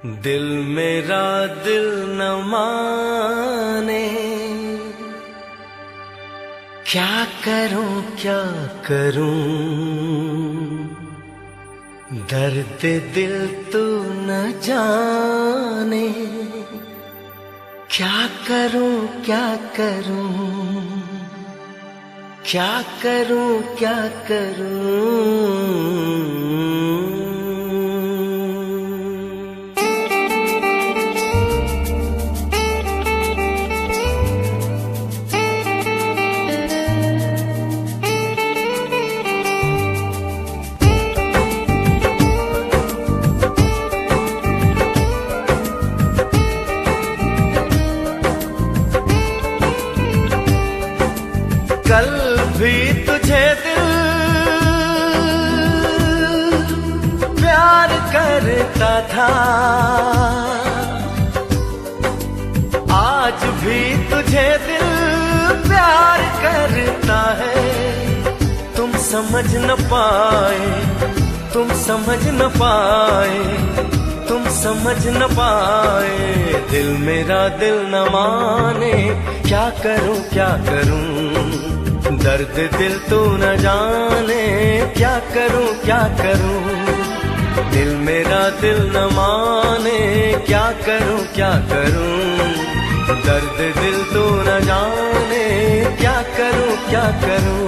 दिल मेरा दिल न माने, क्या करूं क्या करूं, दर्द दिल तू न जाने, क्या करूं क्या करूं, क्या करूं क्या करूं। कल भी तुझे दिल प्यार करता था, आज भी तुझे दिल प्यार करता है। तुम समझ न पाए, तुम समझ न पाए, तुम समझ न पाए, दिल मेरा दिल न माने, क्या करूं क्या करूं, दर्द दिल तू न जाने, क्या करूं क्या करूं, दिल मेरा दिल न माने, क्या करूं क्या करूं, दर्द दिल तू न जाने, क्या करूं क्या करूं।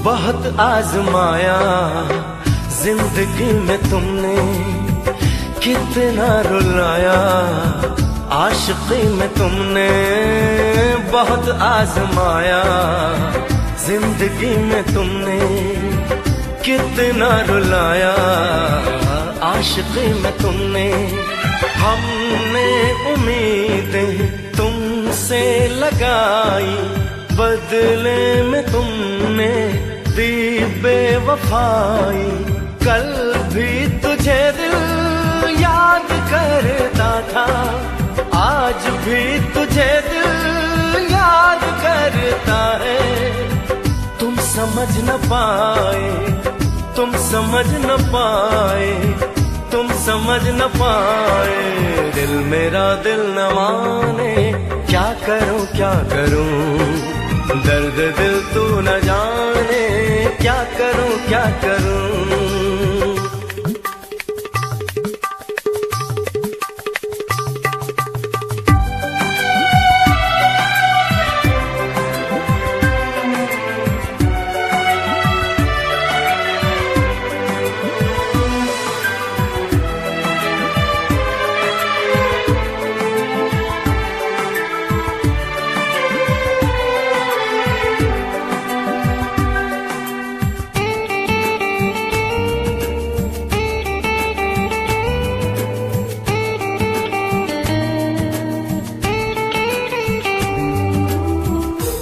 बहुत आजमाया जिंदगी में तुमने, कितना रुलाया आशिकी में तुमने। बहुत आजमाया जिंदगी में तुमने, कितना रुलाया आशिकी में तुमने। हमने उम्मीदें तुमसे लगाई, बदले में तुमने दी बेवफाई। कल भी तुझे दिल याद करता था, आज भी तुझे दिल याद करता है। तुम समझ न पाए, तुम समझ न पाए, तुम समझ न पाए, दिल मेरा दिल न माने, क्या करूं क्या करूं, दर्द दिल तू न जाने, क्या करूं क्या करूं।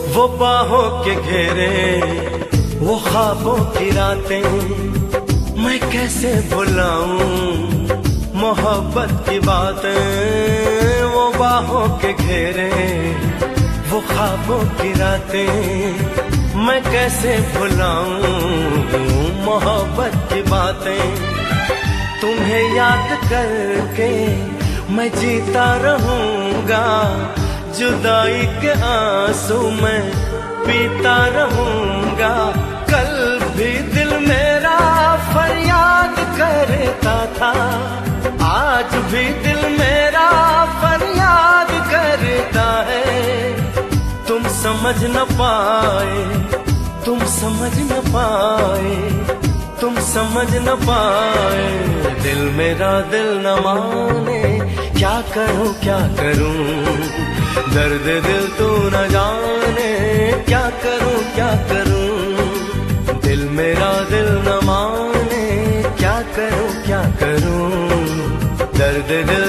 वो बाहों के घेरे, वो ख्वाबों की रातें, मैं कैसे भुलाऊं मोहब्बत की बातें। वो बाहों के घेरे, वो ख्वाबों की रातें, मैं कैसे भुलाऊं मोहब्बत की बातें। तुम्हें याद करके मैं जीता रहूंगा, जुदाई के आंसू मैं पीता रहूंगा। कल भी दिल मेरा फरियाद करता था, आज भी दिल मेरा समझ न पाए, तुम समझ न पाए, तुम समझ न पाए। दिल मेरा दिल न माने, क्या करूं क्या करूं, दर्द दिल तू न जाने, क्या करूं क्या करूं। दिल मेरा दिल न माने, क्या करूं क्या करूं, दर्द दिल